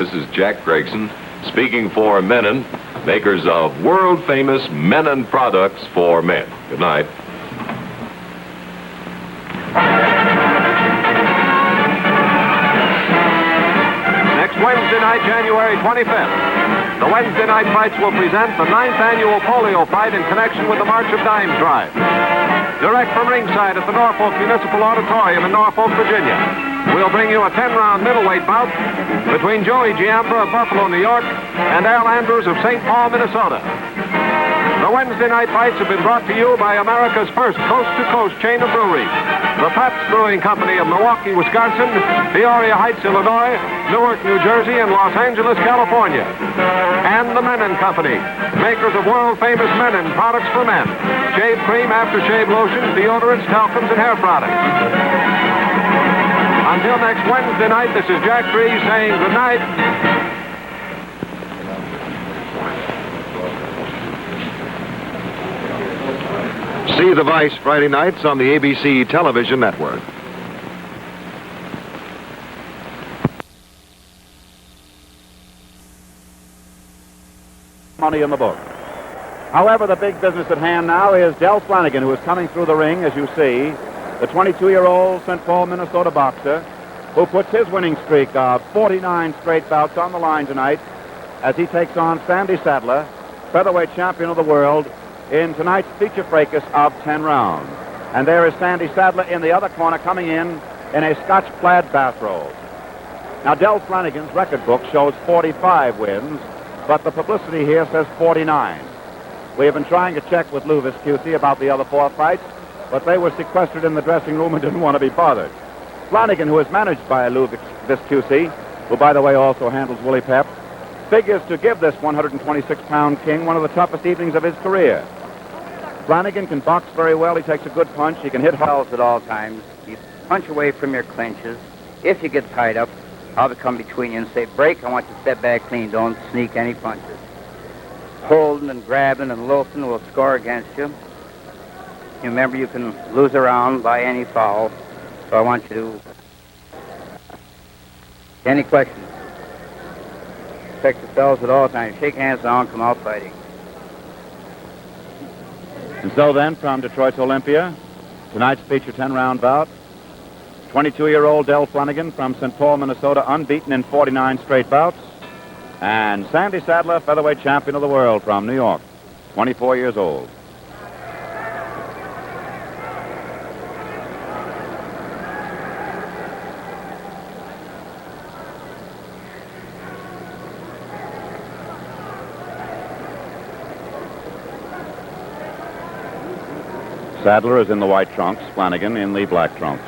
This is Jack Gregson speaking for Menon, makers of world-famous Menon products for men. Good night. Next Wednesday night, January 25th, the Wednesday night fights will present the 9th annual polio fight in connection with the March of Dimes drive. Direct from ringside at the Norfolk Municipal Auditorium in Norfolk, Virginia, we'll bring you a 10-round middleweight bout between Joey Giambra of Buffalo, New York, and Al Andrews of St. Paul, Minnesota. The Wednesday night fights have been brought to you by America's first coast-to-coast chain of breweries, the Pabst Brewing Company of Milwaukee, Wisconsin, Peoria Heights, Illinois, Newark, New Jersey, and Los Angeles, California. And the Menon Company, makers of world-famous Menon products for men, shave cream, aftershave lotion, deodorants, talcums, and hair products. Until next Wednesday night, this is Jack Breeze saying good night. See The Vice Friday nights on the ABC television network. Money in the book. However, the big business at hand now is Del Flannigan, who is coming through the ring, as you see, the 22-year-old St. Paul, Minnesota boxer, who puts his winning streak of 49 straight bouts on the line tonight as he takes on Sandy Sadler, featherweight champion of the world, in tonight's feature fracas of 10 rounds. And there is Sandy Sadler in the other corner coming in a Scotch plaid bathrobe. Now, Del Flannigan's record book shows 45 wins, but the publicity here says 49. We have been trying to check with Lou Viscusi about the other 4 fights, but they were sequestered in the dressing room and didn't want to be bothered. Flannigan, who is managed by Lou Viscusi, who, by the way, also handles Willie Pep, figures to give this 126-pound king one of the toughest evenings of his career. Flannigan can box very well. He takes a good punch. He can hit hard at all times. You punch away from your clinches. If you get tied up, I'll come between you and say, break, I want you to step back clean. Don't sneak any punches. Holding and grabbing and loafing will score against you. You remember, you can lose a round by any foul. So I want you to... Any questions? Protect yourselves at all times. Shake hands now and come out fighting. And so then, from Detroit's Olympia, tonight's feature 10-round bout, 22-year-old Del Flannigan from St. Paul, Minnesota, unbeaten in 49 straight bouts, and Sandy Sadler, featherweight champion of the world from New York, 24 years old. Sadler is in the white trunks, Flannigan in the black trunks.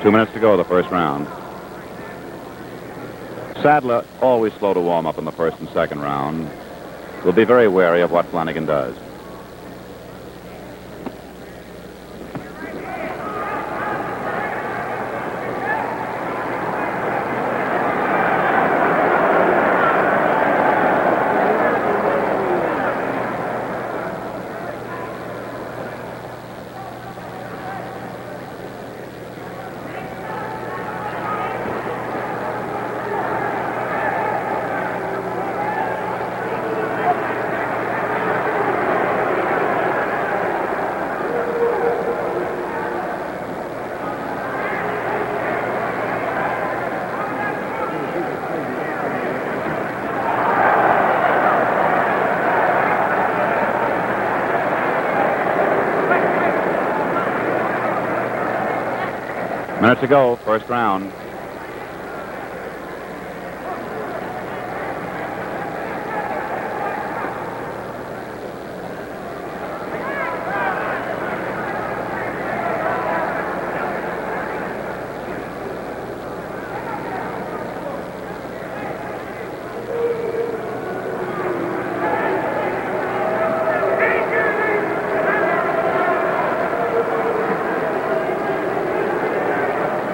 Two minutes to go, the first round. Sadler, always slow to warm up in the first and second round, will be very wary of what Flannigan does. Minute to go, first round.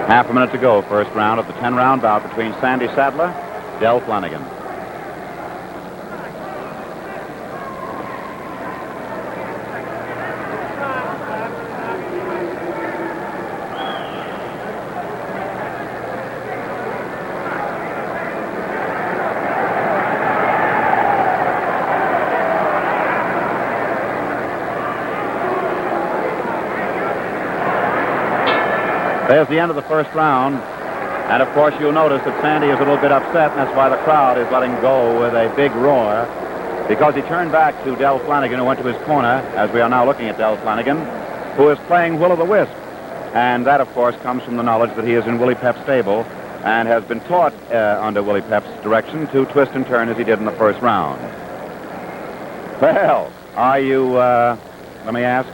Half a minute to go, first round of the 10-round bout between Sandy Sadler, Del Flannigan. There's the end of the first round. And, of course, you'll notice that Sandy is a little bit upset, and that's why the crowd is letting go with a big roar, because he turned back to Del Flannigan, who went to his corner, as we are now looking at Del Flannigan, who is playing Will-o'-the-Wisp. And that, of course, comes from the knowledge that he is in Willie Pep's stable and has been taught under Willie Pep's direction to twist and turn as he did in the first round. Well, are you, let me ask,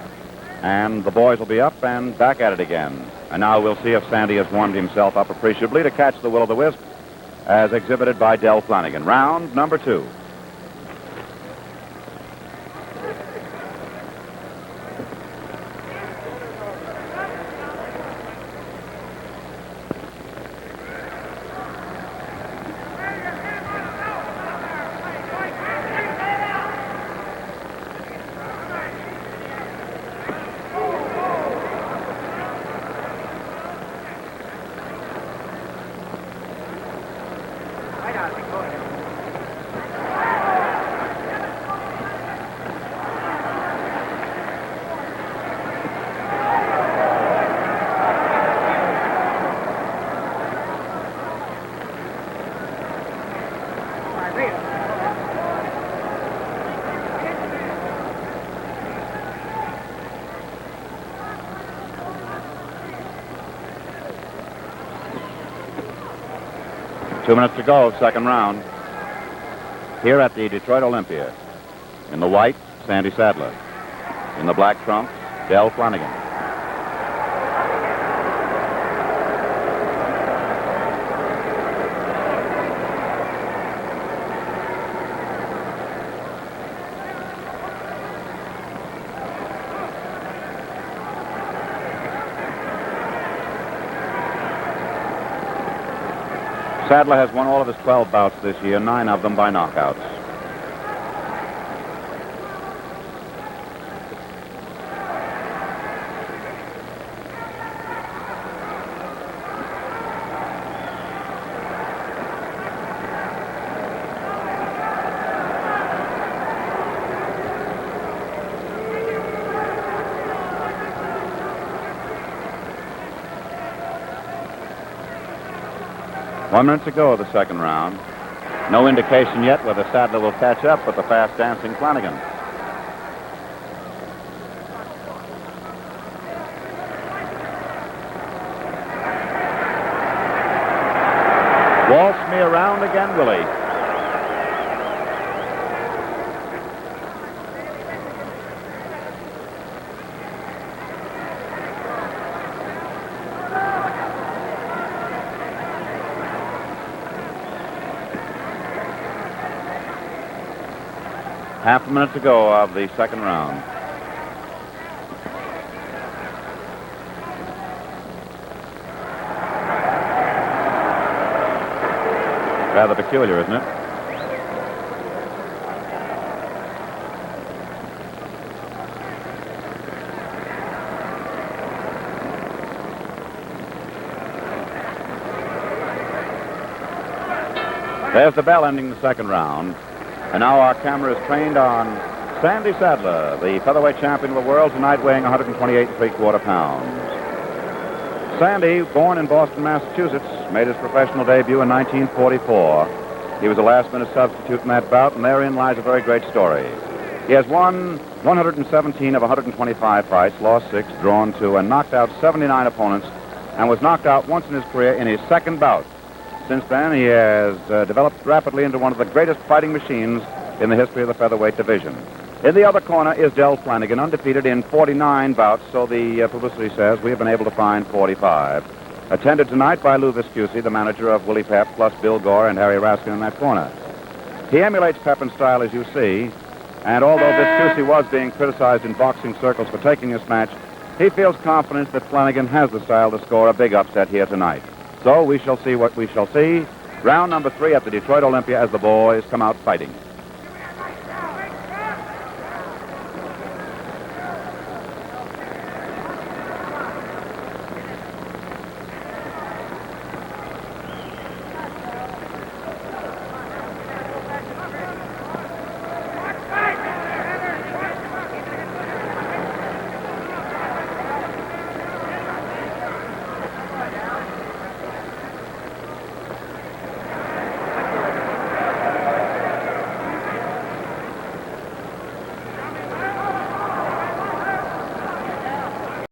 and the boys will be up and back at it again. And now we'll see if Sandy has warmed himself up appreciably to catch the Will-o'-the-Wisp, as exhibited by Del Flannigan. Round number 2. Two minutes to go, second round. Here at the Detroit Olympia. In the white, Sandy Sadler. In the black trunks, Del Flannigan. Sadler has won all of his 12 bouts this year, 9 of them by knockouts. One minute to go of the second round. No indication yet whether Sadler will catch up with the fast-dancing Flannigan. Waltz me around again, Willie. Half a minute to go of the second round. Rather peculiar, isn't it? There's the bell ending the second round. And now our camera is trained on Sandy Sadler, the featherweight champion of the world, tonight weighing 128 3/4 pounds. Sandy, born in Boston, Massachusetts, made his professional debut in 1944. He was a last-minute substitute in that bout, and therein lies a very great story. He has won 117 of 125 fights, lost 6, drawn 2, and knocked out 79 opponents, and was knocked out once in his career in his second bout. Since then, he has developed rapidly into one of the greatest fighting machines in the history of the featherweight division. In the other corner is Del Flannigan, undefeated in 49 bouts, so the publicity says we have been able to find 45. Attended tonight by Lou Viscusi, the manager of Willie Pep, plus Bill Gore and Harry Raskin in that corner. He emulates Pep in style, as you see, and although Viscusi was being criticized in boxing circles for taking this match, He feels confident that Flannigan has the style to score a big upset here tonight. So we shall see what we shall see. Round number 3 at the Detroit Olympia as the boys come out fighting.